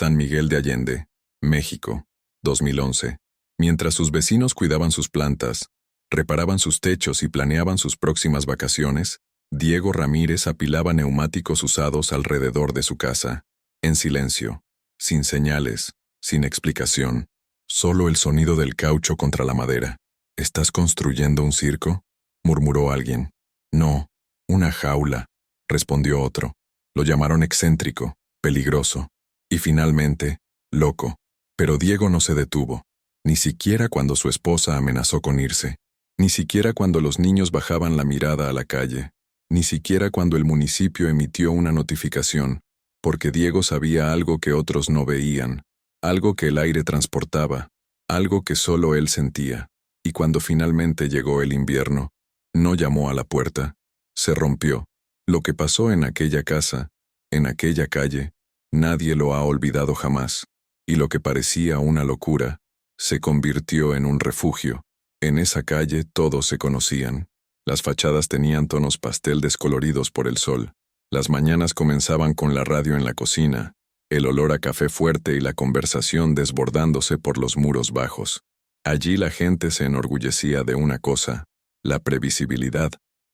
San Miguel de Allende, México, 2011. Mientras sus vecinos cuidaban sus plantas, reparaban sus techos y planeaban sus próximas vacaciones, Diego Ramírez apilaba neumáticos usados alrededor de su casa, en silencio, sin señales, sin explicación, solo el sonido del caucho contra la madera. ¿Estás construyendo un circo?, murmuró alguien. No, una jaula, respondió otro. Lo llamaron excéntrico, peligroso, y finalmente, loco. Pero Diego no se detuvo, ni siquiera cuando su esposa amenazó con irse, ni siquiera cuando los niños bajaban la mirada a la calle, ni siquiera cuando el municipio emitió una notificación, porque Diego sabía algo que otros no veían, algo que el aire transportaba, algo que solo él sentía. Y cuando finalmente llegó el invierno, no llamó a la puerta, se rompió. Lo que pasó en aquella casa, en aquella calle, nadie lo ha olvidado jamás, y lo que parecía una locura, se convirtió en un refugio. En esa calle todos se conocían. Las fachadas tenían tonos pastel descoloridos por el sol. Las mañanas comenzaban con la radio en la cocina, el olor a café fuerte y la conversación desbordándose por los muros bajos. Allí la gente se enorgullecía de una cosa, la previsibilidad.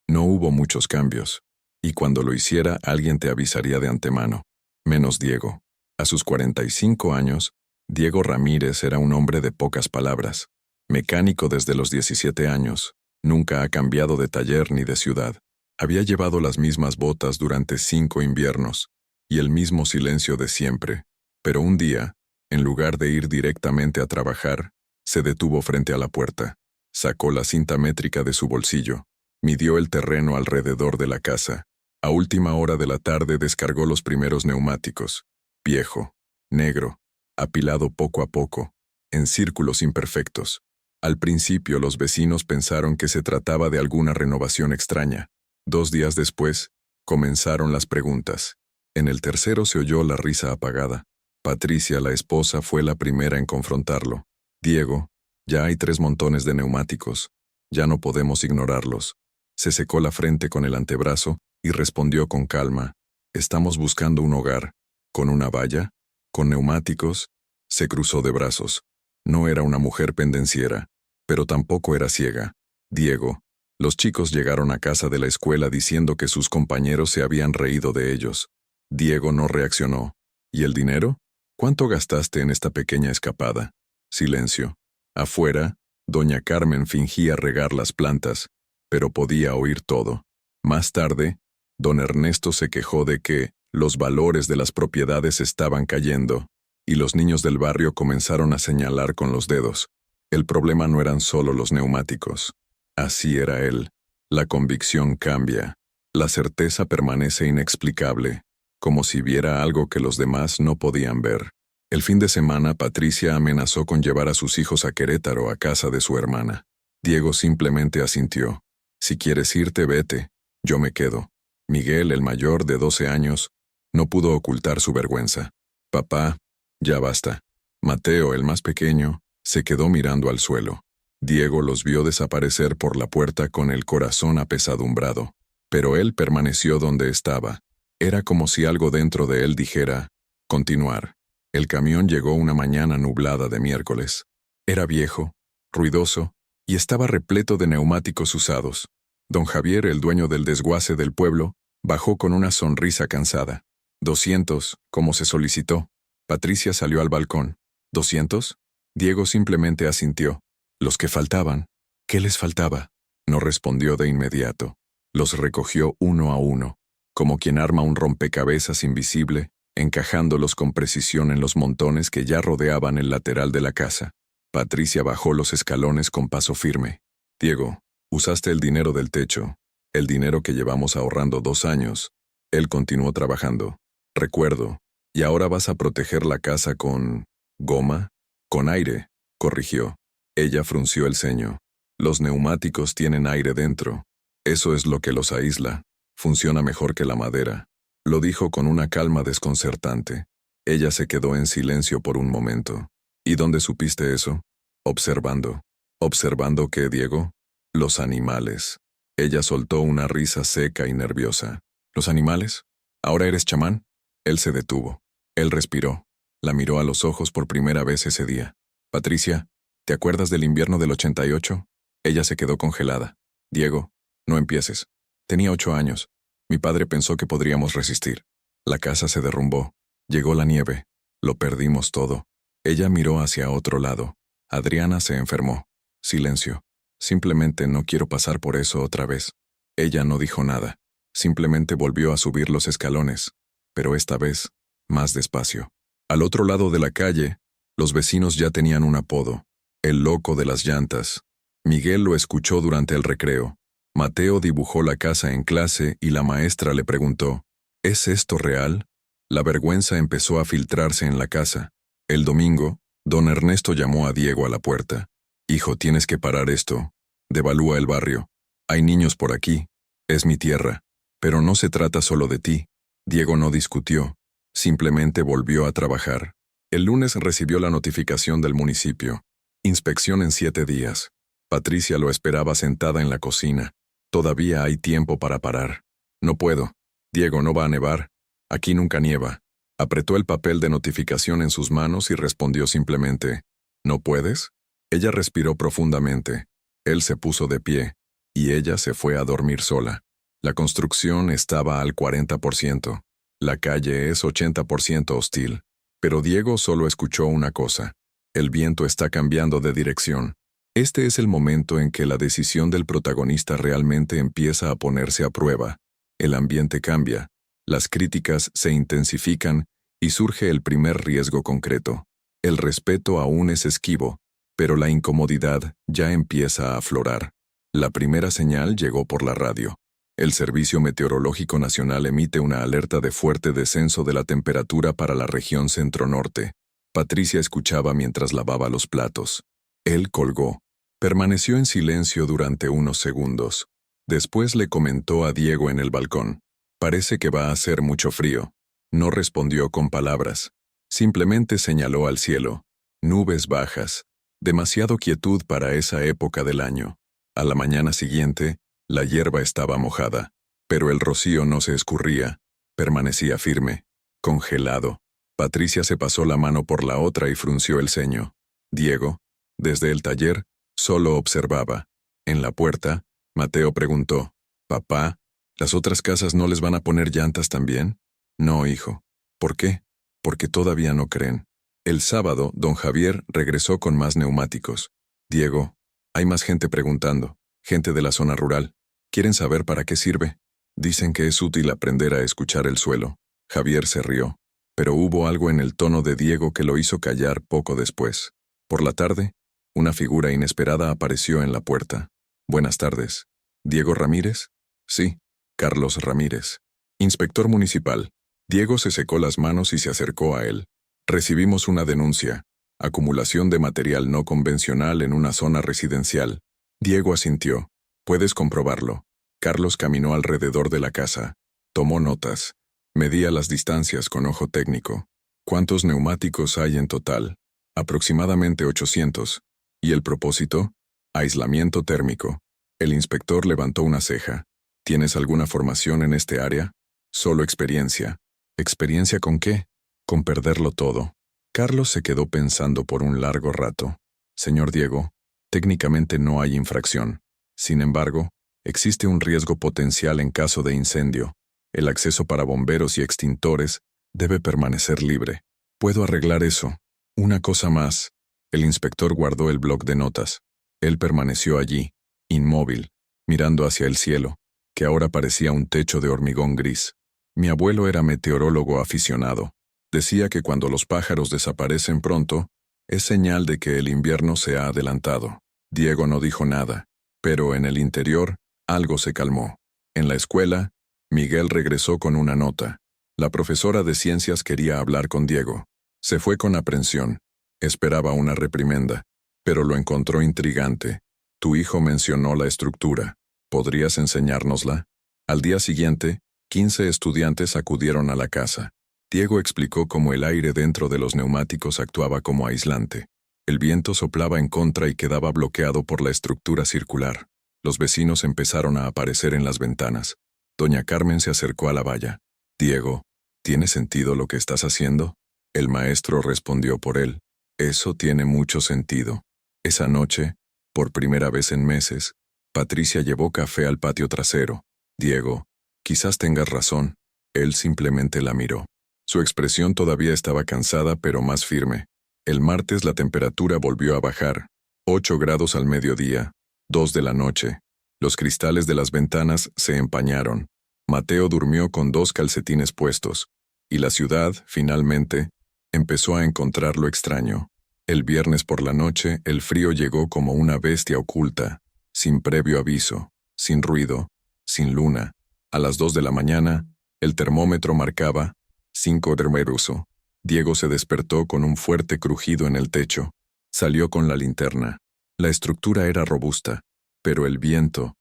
No hubo muchos cambios, y cuando lo hiciera alguien te avisaría de antemano, menos Diego. A sus 45 años, Diego Ramírez era un hombre de pocas palabras, mecánico desde los 17 años, nunca ha cambiado de taller ni de ciudad. Había llevado las mismas botas durante 5 inviernos, y el mismo silencio de siempre, pero un día, en lugar de ir directamente a trabajar, se detuvo frente a la puerta, sacó la cinta métrica de su bolsillo, midió el terreno alrededor de la casa. A última hora de la tarde descargó los primeros neumáticos, viejo, negro, apilado poco a poco, en círculos imperfectos. Al principio los vecinos pensaron que se trataba de alguna renovación extraña. 2 días después, comenzaron las preguntas. En el tercero se oyó la risa apagada. Patricia, la esposa, fue la primera en confrontarlo. Diego, ya hay 3 montones de neumáticos. Ya no podemos ignorarlos. Se secó la frente con el antebrazo y respondió con calma. Estamos buscando un hogar. ¿Con una valla? ¿Con neumáticos? Se cruzó de brazos. No era una mujer pendenciera, pero tampoco era ciega. Diego. Los chicos llegaron a casa de la escuela diciendo que sus compañeros se habían reído de ellos. Diego no reaccionó. ¿Y el dinero? ¿Cuánto gastaste en esta pequeña escapada? Silencio. Afuera, doña Carmen fingía regar las plantas, pero podía oír todo. Más tarde, don Ernesto se quejó de que los valores de las propiedades estaban cayendo, y los niños del barrio comenzaron a señalar con los dedos. El problema no eran solo los neumáticos. Así era él. La convicción cambia. La certeza permanece inexplicable, como si viera algo que los demás no podían ver. El fin de semana, Patricia amenazó con llevar a sus hijos a Querétaro, a casa de su hermana. Diego simplemente asintió. Si quieres irte, vete. Yo me quedo. Miguel, el mayor, de 12 años, no pudo ocultar su vergüenza. Papá, ya basta. Mateo, el más pequeño, se quedó mirando al suelo. Diego los vio desaparecer por la puerta con el corazón apesadumbrado. Pero él permaneció donde estaba. Era como si algo dentro de él dijera, continuar. El camión llegó una mañana nublada de miércoles. Era viejo, ruidoso, y estaba repleto de neumáticos usados. Don Javier, el dueño del desguace del pueblo, bajó con una sonrisa cansada. 200, como se solicitó. Patricia salió al balcón. ¿200? Diego simplemente asintió. Los que faltaban. ¿Qué les faltaba? No respondió de inmediato. Los recogió uno a uno, como quien arma un rompecabezas invisible, encajándolos con precisión en los montones que ya rodeaban el lateral de la casa. Patricia bajó los escalones con paso firme. Diego, usaste el dinero del techo, el dinero que llevamos ahorrando 2 años. Él continuó trabajando. Recuerdo. Y ahora vas a proteger la casa con... ¿goma? Con aire, corrigió. Ella frunció el ceño. Los neumáticos tienen aire dentro. Eso es lo que los aísla. Funciona mejor que la madera. Lo dijo con una calma desconcertante. Ella se quedó en silencio por un momento. ¿Y dónde supiste eso? Observando. ¿Observando qué, Diego? Los animales. Ella soltó una risa seca y nerviosa. ¿Los animales? ¿Ahora eres chamán? Él se detuvo. Él respiró. La miró a los ojos por primera vez ese día. Patricia, ¿te acuerdas del invierno del 88? Ella se quedó congelada. Diego, no empieces. Tenía 8 años. Mi padre pensó que podríamos resistir. La casa se derrumbó. Llegó la nieve. Lo perdimos todo. Ella miró hacia otro lado. Adriana se enfermó. Silencio. Simplemente no quiero pasar por eso otra vez. Ella no dijo nada. Simplemente volvió a subir los escalones. Pero esta vez, más despacio. Al otro lado de la calle, los vecinos ya tenían un apodo. El loco de las llantas. Miguel lo escuchó durante el recreo. Mateo dibujó la casa en clase y la maestra le preguntó, ¿es esto real? La vergüenza empezó a filtrarse en la casa. El domingo, don Ernesto llamó a Diego a la puerta. Hijo, tienes que parar esto. Devalúa el barrio. Hay niños por aquí. Es mi tierra. Pero no se trata solo de ti. Diego no discutió. Simplemente volvió a trabajar. El lunes recibió la notificación del municipio. Inspección en 7 días. Patricia lo esperaba sentada en la cocina. Todavía hay tiempo para parar. No puedo. Diego, no va a nevar. Aquí nunca nieva. Apretó el papel de notificación en sus manos y respondió simplemente, ¿no puedes? Ella respiró profundamente. Él se puso de pie, y ella se fue a dormir sola. La construcción estaba al 40%. La calle es 80% hostil. Pero Diego solo escuchó una cosa. El viento está cambiando de dirección. Este es el momento en que la decisión del protagonista realmente empieza a ponerse a prueba. El ambiente cambia, las críticas se intensifican y surge el primer riesgo concreto. El respeto aún es esquivo, pero la incomodidad ya empieza a aflorar. La primera señal llegó por la radio. El Servicio Meteorológico Nacional emite una alerta de fuerte descenso de la temperatura para la región centro-norte. Patricia escuchaba mientras lavaba los platos. Él colgó. Permaneció en silencio durante unos segundos. Después le comentó a Diego en el balcón. Parece que va a hacer mucho frío. No respondió con palabras. Simplemente señaló al cielo. Nubes bajas. Demasiado quietud para esa época del año. A la mañana siguiente, la hierba estaba mojada, pero el rocío no se escurría. Permanecía firme, congelado. Patricia se pasó la mano por la otra y frunció el ceño. Diego, desde el taller, solo observaba. En la puerta, Mateo preguntó, «Papá, ¿las otras casas no les van a poner llantas también?» «No, hijo». «¿Por qué?» «Porque todavía no creen». El sábado, don Javier regresó con más neumáticos. «Diego, hay más gente preguntando, gente de la zona rural. ¿Quieren saber para qué sirve?» «Dicen que es útil aprender a escuchar el suelo». Javier se rió, pero hubo algo en el tono de Diego que lo hizo callar poco después. Por la tarde, una figura inesperada apareció en la puerta. «Buenas tardes. ¿Diego Ramírez?» «Sí, Carlos Ramírez. Inspector municipal». Diego se secó las manos y se acercó a él. «Recibimos una denuncia. Acumulación de material no convencional en una zona residencial». Diego asintió. «Puedes comprobarlo». Carlos caminó alrededor de la casa. Tomó notas. Medía las distancias con ojo técnico. «¿Cuántos neumáticos hay en total?» «Aproximadamente 800. ¿Y el propósito?» «Aislamiento térmico». El inspector levantó una ceja. «¿Tienes alguna formación en este área?» «Solo experiencia». «¿Experiencia con qué?» «Con perderlo todo». Carlos se quedó pensando por un largo rato. «Señor Diego, técnicamente no hay infracción. Sin embargo, existe un riesgo potencial en caso de incendio. El acceso para bomberos y extintores debe permanecer libre. Puedo arreglar eso. Una cosa más». El inspector guardó el bloc de notas. Él permaneció allí, inmóvil, mirando hacia el cielo, que ahora parecía un techo de hormigón gris. Mi abuelo era meteorólogo aficionado. Decía que cuando los pájaros desaparecen pronto, es señal de que el invierno se ha adelantado. Diego no dijo nada, pero en el interior, algo se calmó. En la escuela, Miguel regresó con una nota. La profesora de ciencias quería hablar con Diego. Se fue con aprensión. Esperaba una reprimenda, pero lo encontró intrigante. «Tu hijo mencionó la estructura. ¿Podrías enseñárnosla?» Al día siguiente, 15 estudiantes acudieron a la casa. Diego explicó cómo el aire dentro de los neumáticos actuaba como aislante. El viento soplaba en contra y quedaba bloqueado por la estructura circular. Los vecinos empezaron a aparecer en las ventanas. Doña Carmen se acercó a la valla. «Diego, ¿tiene sentido lo que estás haciendo?» El maestro respondió por él. Eso tiene mucho sentido. Esa noche, por primera vez en meses, Patricia llevó café al patio trasero. Diego, quizás tengas razón. Él simplemente la miró. Su expresión todavía estaba cansada pero más firme. El martes la temperatura volvió a bajar. 8 grados al mediodía, 2 de la noche. Los cristales de las ventanas se empañaron. Mateo durmió con 2 calcetines puestos. Y la ciudad, finalmente, empezó a encontrarlo extraño. El viernes por la noche, el frío llegó como una bestia oculta, sin previo aviso, sin ruido, sin luna. A las 2 de la mañana, el termómetro marcaba 5 dermeruso. Diego se despertó con un fuerte crujido en el techo. Salió con la linterna. La estructura era robusta, pero el viento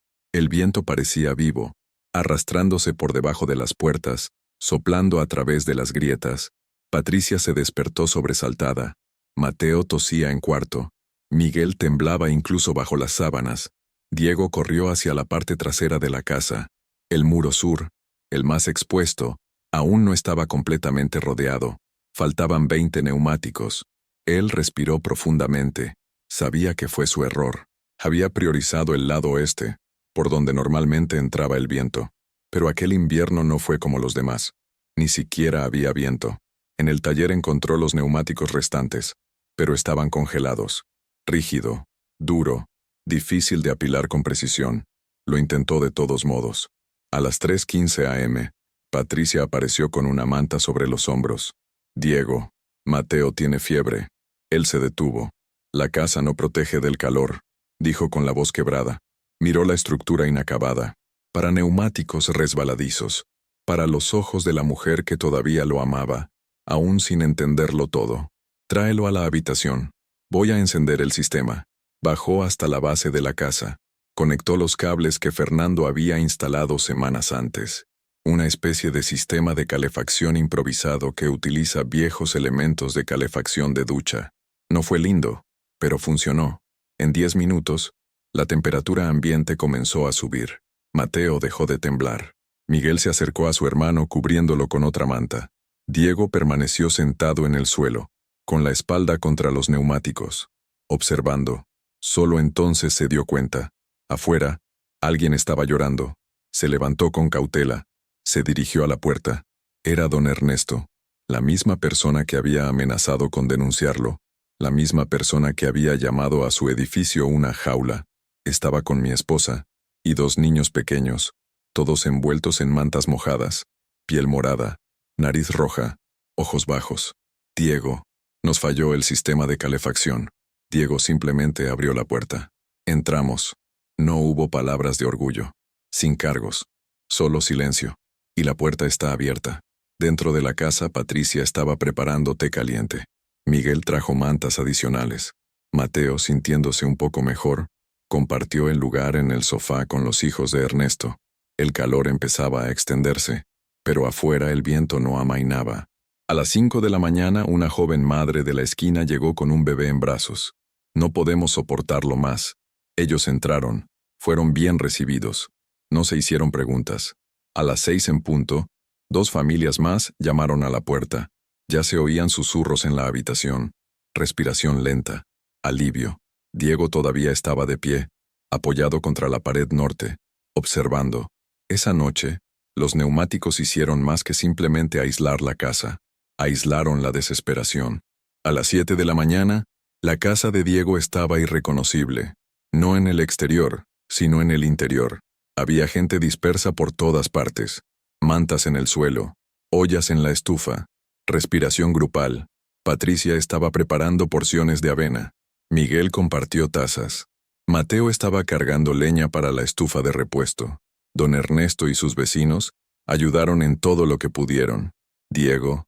parecía vivo, arrastrándose por debajo de las puertas, soplando a través de las grietas. Patricia se despertó sobresaltada. Mateo tosía en cuarto. Miguel temblaba incluso bajo las sábanas. Diego corrió hacia la parte trasera de la casa. El muro sur, el más expuesto, aún no estaba completamente rodeado. Faltaban 20 neumáticos. Él respiró profundamente. Sabía que fue su error. Había priorizado el lado oeste, por donde normalmente entraba el viento. Pero aquel invierno no fue como los demás. Ni siquiera había viento. En el taller encontró los neumáticos restantes, pero estaban congelados. Rígido, duro, difícil de apilar con precisión. Lo intentó de todos modos. A las 3:15 a.m., Patricia apareció con una manta sobre los hombros. Diego, Mateo tiene fiebre. Él se detuvo. La casa no protege del calor, dijo con la voz quebrada. Miró la estructura inacabada. Para neumáticos resbaladizos. Para los ojos de la mujer que todavía lo amaba, aún sin entenderlo todo. Tráelo a la habitación. Voy a encender el sistema. Bajó hasta la base de la casa. Conectó los cables que Fernando había instalado semanas antes. Una especie de sistema de calefacción improvisado que utiliza viejos elementos de calefacción de ducha. No fue lindo, pero funcionó. En 10 minutos, la temperatura ambiente comenzó a subir. Mateo dejó de temblar. Miguel se acercó a su hermano cubriéndolo con otra manta. Diego permaneció sentado en el suelo, con la espalda contra los neumáticos, observando. Solo entonces se dio cuenta. Afuera, alguien estaba llorando. Se levantó con cautela. Se dirigió a la puerta. Era don Ernesto, la misma persona que había amenazado con denunciarlo, la misma persona que había llamado a su edificio una jaula. Estaba con mi esposa y 2 niños pequeños, todos envueltos en mantas mojadas, piel morada, nariz roja, ojos bajos. Diego, nos falló el sistema de calefacción. Diego simplemente abrió la puerta. Entramos. No hubo palabras de orgullo. Sin cargos. Solo silencio. Y la puerta está abierta. Dentro de la casa, Patricia estaba preparando té caliente. Miguel trajo mantas adicionales. Mateo, sintiéndose un poco mejor, compartió el lugar en el sofá con los hijos de Ernesto. El calor empezaba a extenderse, pero afuera el viento no amainaba. A las 5 de la mañana, una joven madre de la esquina llegó con un bebé en brazos. No podemos soportarlo más. Ellos entraron. Fueron bien recibidos. No se hicieron preguntas. A las 6 en punto, 2 familias más llamaron a la puerta. Ya se oían susurros en la habitación. Respiración lenta. Alivio. Diego todavía estaba de pie, apoyado contra la pared norte, observando. Esa noche, los neumáticos hicieron más que simplemente aislar la casa. Aislaron la desesperación. A las 7 de la mañana, la casa de Diego estaba irreconocible. No en el exterior, sino en el interior. Había gente dispersa por todas partes. Mantas en el suelo, ollas en la estufa, respiración grupal. Patricia estaba preparando porciones de avena. Miguel compartió tazas. Mateo estaba cargando leña para la estufa de repuesto. Don Ernesto y sus vecinos ayudaron en todo lo que pudieron. Diego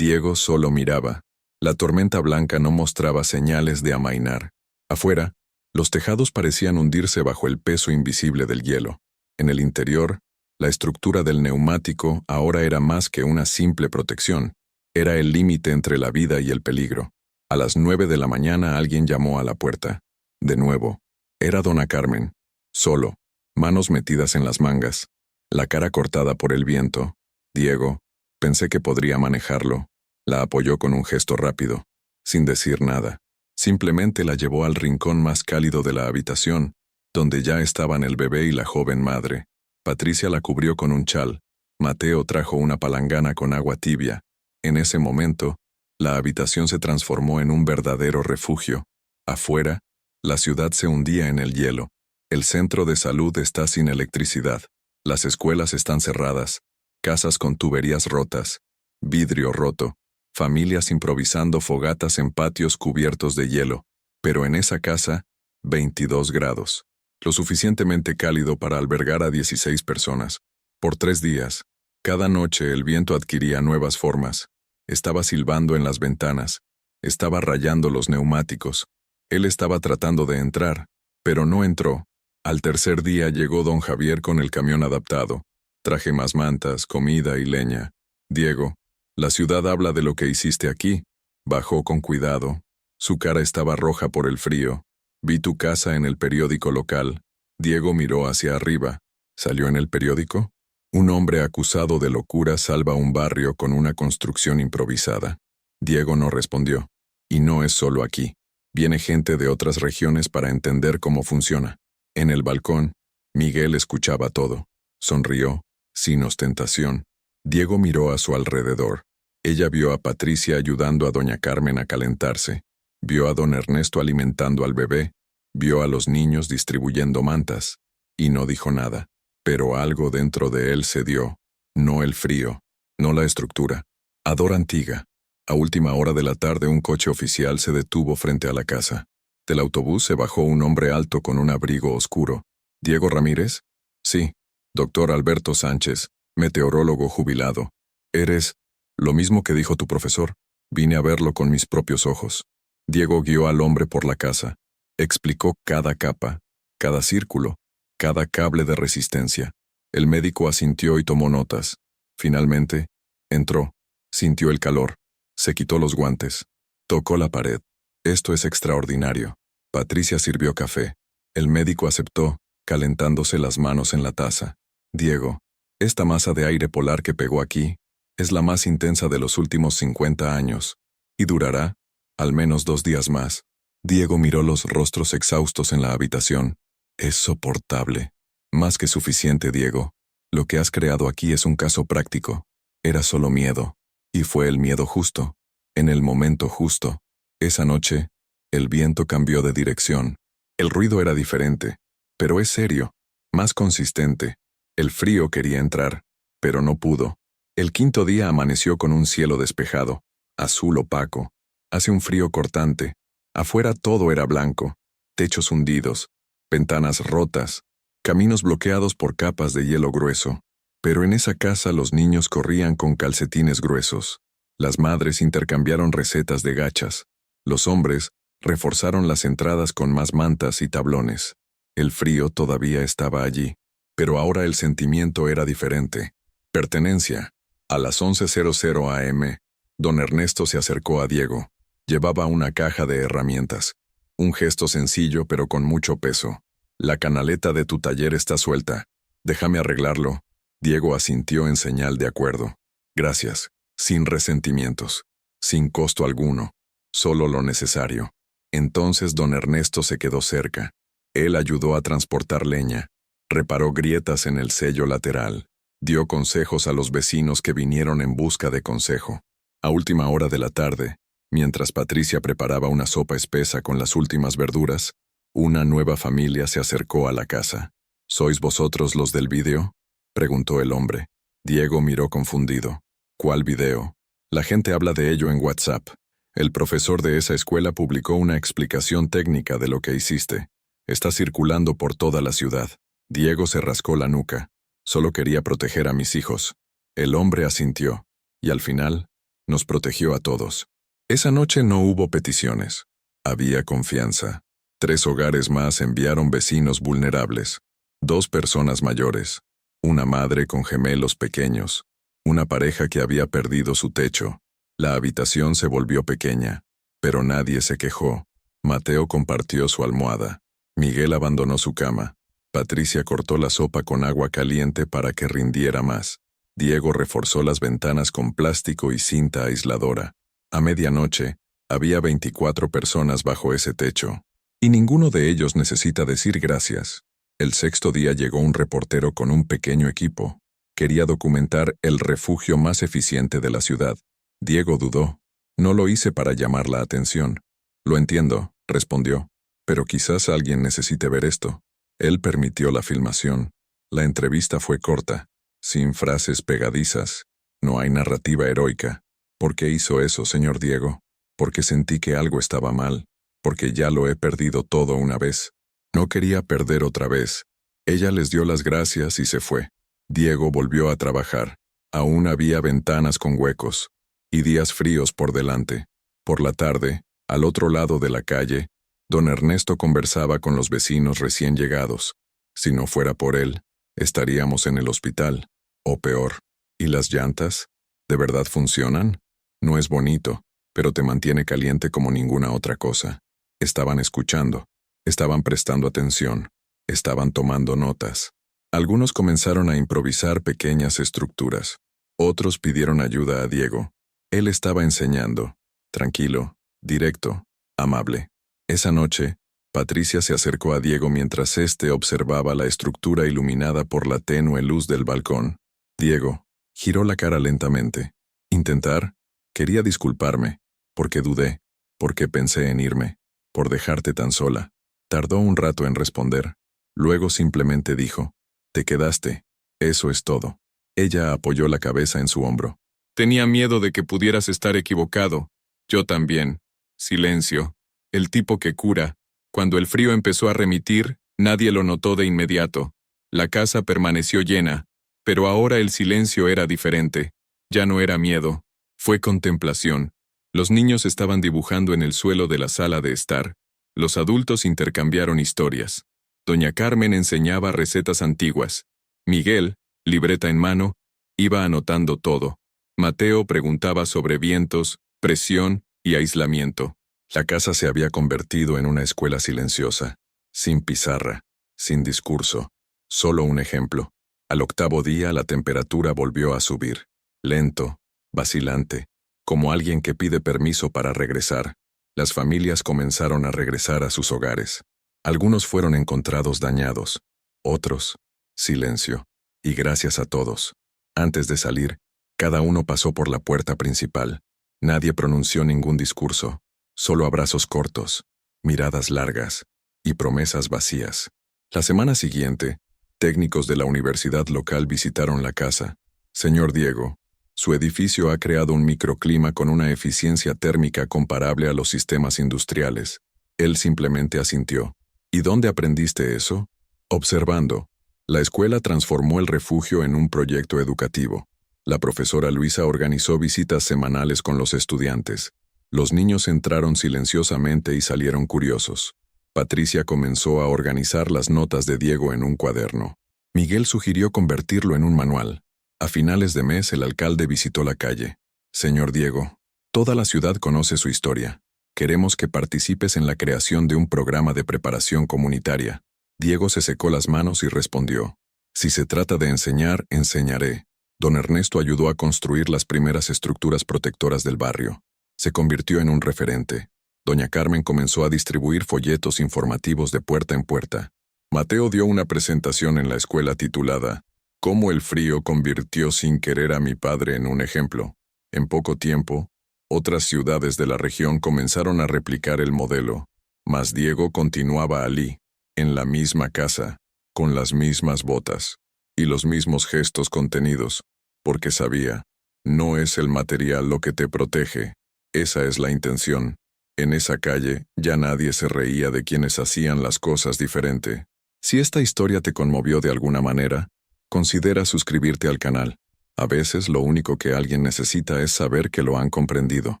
solo miraba. La tormenta blanca no mostraba señales de amainar. Afuera, los tejados parecían hundirse bajo el peso invisible del hielo. En el interior, la estructura del neumático ahora era más que una simple protección. Era el límite entre la vida y el peligro. A las 9 de la mañana alguien llamó a la puerta. De nuevo. Era dona Carmen. Solo. Manos metidas en las mangas. La cara cortada por el viento. Diego, pensé que podría manejarlo. La apoyó con un gesto rápido, sin decir nada. Simplemente la llevó al rincón más cálido de la habitación, donde ya estaban el bebé y la joven madre. Patricia la cubrió con un chal. Mateo trajo una palangana con agua tibia. En ese momento, la habitación se transformó en un verdadero refugio. Afuera, la ciudad se hundía en el hielo. El centro de salud está sin electricidad. Las escuelas están cerradas. Casas con tuberías rotas. Vidrio roto. Familias improvisando fogatas en patios cubiertos de hielo. Pero en esa casa, 22 grados. Lo suficientemente cálido para albergar a 16 personas. Por 3 días. Cada noche el viento adquiría nuevas formas. Estaba silbando en las ventanas. Estaba rayando los neumáticos. Él estaba tratando de entrar, pero no entró. Al tercer día llegó don Javier con el camión adaptado. Traje más mantas, comida y leña. Diego, la ciudad habla de lo que hiciste aquí. Bajó con cuidado. Su cara estaba roja por el frío. Vi tu casa en el periódico local. Diego miró hacia arriba. ¿Salió en el periódico? Un hombre acusado de locura salva un barrio con una construcción improvisada. Diego no respondió. Y no es solo aquí. Viene gente de otras regiones para entender cómo funciona. En el balcón, Miguel escuchaba todo. Sonrió, sin ostentación. Diego miró a su alrededor. Ella vio a Patricia ayudando a doña Carmen a calentarse. Vio a don Ernesto alimentando al bebé. Vio a los niños distribuyendo mantas. Y no dijo nada. Pero algo dentro de él cedió. No el frío. No la estructura. Adora Antigua. A última hora de la tarde un coche oficial se detuvo frente a la casa. Del autobús se bajó un hombre alto con un abrigo oscuro. ¿Diego Ramírez? Sí. Doctor Alberto Sánchez, meteorólogo jubilado. Eres lo mismo que dijo tu profesor. Vine a verlo con mis propios ojos. Diego guió al hombre por la casa. Explicó cada capa, cada círculo, cada cable de resistencia. El médico asintió y tomó notas. Finalmente, entró. Sintió el calor. Se quitó los guantes. Tocó la pared. Esto es extraordinario. Patricia sirvió café. El médico aceptó, calentándose las manos en la taza. Diego, esta masa de aire polar que pegó aquí es la más intensa de los últimos 50 años. Y durará, al menos 2 días más. Diego miró los rostros exhaustos en la habitación. Es soportable. Más que suficiente, Diego. Lo que has creado aquí es un caso práctico. Era solo miedo. Y fue el miedo justo, en el momento justo. Esa noche, el viento cambió de dirección. El ruido era diferente, pero es serio, más consistente. El frío quería entrar, pero no pudo. El quinto día amaneció con un cielo despejado, azul opaco. Hace un frío cortante. Afuera todo era blanco, techos hundidos, ventanas rotas, caminos bloqueados por capas de hielo grueso. Pero en esa casa los niños corrían con calcetines gruesos. Las madres intercambiaron recetas de gachas. Los hombres reforzaron las entradas con más mantas y tablones. El frío todavía estaba allí, pero ahora el sentimiento era diferente. Pertenencia. A las 11:00 am, don Ernesto se acercó a Diego. Llevaba una caja de herramientas. Un gesto sencillo pero con mucho peso. La canaleta de tu taller está suelta. Déjame arreglarlo. Diego asintió en señal de acuerdo. Gracias. Sin resentimientos. Sin costo alguno. Solo lo necesario. Entonces don Ernesto se quedó cerca. Él ayudó a transportar leña. Reparó grietas en el sello lateral. Dio consejos a los vecinos que vinieron en busca de consejo. A última hora de la tarde, mientras Patricia preparaba una sopa espesa con las últimas verduras, una nueva familia se acercó a la casa. ¿Sois vosotros los del vídeo?, preguntó el hombre. Diego miró confundido. ¿Cuál video? La gente habla de ello en WhatsApp. El profesor de esa escuela publicó una explicación técnica de lo que hiciste. Está circulando por toda la ciudad. Diego se rascó la nuca. Solo quería proteger a mis hijos. El hombre asintió. Y al final, nos protegió a todos. Esa noche no hubo peticiones. Había confianza. 3 hogares más enviaron vecinos vulnerables. 2 personas mayores. Una madre con gemelos pequeños. Una pareja que había perdido su techo. La habitación se volvió pequeña, pero nadie se quejó. Mateo compartió su almohada. Miguel abandonó su cama. Patricia cortó la sopa con agua caliente para que rindiera más. Diego reforzó las ventanas con plástico y cinta aisladora. A medianoche, había 24 personas bajo ese techo. Y ninguno de ellos necesita decir gracias. El sexto día llegó un reportero con un pequeño equipo. Quería documentar el refugio más eficiente de la ciudad. Diego dudó. No lo hice para llamar la atención. Lo entiendo, respondió. Pero quizás alguien necesite ver esto. Él permitió la filmación. La entrevista fue corta, sin frases pegadizas. No hay narrativa heroica. ¿Por qué hizo eso, señor Diego? Porque sentí que algo estaba mal. Porque ya lo he perdido todo una vez. No quería perder otra vez. Ella les dio las gracias y se fue. Diego volvió a trabajar. Aún había ventanas con huecos. Y días fríos por delante. Por la tarde, al otro lado de la calle, don Ernesto conversaba con los vecinos recién llegados. Si no fuera por él, estaríamos en el hospital. O peor. ¿Y las llantas? ¿De verdad funcionan? No es bonito, pero te mantiene caliente como ninguna otra cosa. Estaban escuchando. Estaban prestando atención. Estaban tomando notas. Algunos comenzaron a improvisar pequeñas estructuras. Otros pidieron ayuda a Diego. Él estaba enseñando. Tranquilo, directo, amable. Esa noche, Patricia se acercó a Diego mientras éste observaba la estructura iluminada por la tenue luz del balcón. Diego giró la cara lentamente. ¿Intentar? Quería disculparme, porque dudé, porque pensé en irme, por dejarte tan sola. Tardó un rato en responder. Luego simplemente dijo, «Te quedaste. Eso es todo». Ella apoyó la cabeza en su hombro. «Tenía miedo de que pudieras estar equivocado. Yo también». Silencio. El tipo que cura. Cuando el frío empezó a remitir, nadie lo notó de inmediato. La casa permaneció llena, pero ahora el silencio era diferente. Ya no era miedo. Fue contemplación. Los niños estaban dibujando en el suelo de la sala de estar. Los adultos intercambiaron historias. Doña Carmen enseñaba recetas antiguas. Miguel, libreta en mano, iba anotando todo. Mateo preguntaba sobre vientos, presión y aislamiento. La casa se había convertido en una escuela silenciosa, sin pizarra, sin discurso, solo un ejemplo. Al octavo día la temperatura volvió a subir, lento, vacilante, como alguien que pide permiso para regresar. Las familias comenzaron a regresar a sus hogares. Algunos fueron encontrados dañados, otros, silencio, y gracias a todos. Antes de salir, cada uno pasó por la puerta principal. Nadie pronunció ningún discurso, solo abrazos cortos, miradas largas y promesas vacías. La semana siguiente, técnicos de la universidad local visitaron la casa. Señor Diego, su edificio ha creado un microclima con una eficiencia térmica comparable a los sistemas industriales. Él simplemente asintió. ¿Y dónde aprendiste eso? Observando. La escuela transformó el refugio en un proyecto educativo. La profesora Luisa organizó visitas semanales con los estudiantes. Los niños entraron silenciosamente y salieron curiosos. Patricia comenzó a organizar las notas de Diego en un cuaderno. Miguel sugirió convertirlo en un manual. A finales de mes el alcalde visitó la calle. Señor Diego, toda la ciudad conoce su historia. Queremos que participes en la creación de un programa de preparación comunitaria. Diego se secó las manos y respondió. Si se trata de enseñar, enseñaré. Don Ernesto ayudó a construir las primeras estructuras protectoras del barrio. Se convirtió en un referente. Doña Carmen comenzó a distribuir folletos informativos de puerta en puerta. Mateo dio una presentación en la escuela titulada «Cómo el frío convirtió sin querer a mi padre en un ejemplo». En poco tiempo, otras ciudades de la región comenzaron a replicar el modelo, mas Diego continuaba allí, en la misma casa, con las mismas botas y los mismos gestos contenidos, porque sabía, no es el material lo que te protege, esa es la intención. En esa calle ya nadie se reía de quienes hacían las cosas diferente. Si esta historia te conmovió de alguna manera, considera suscribirte al canal. A veces lo único que alguien necesita es saber que lo han comprendido.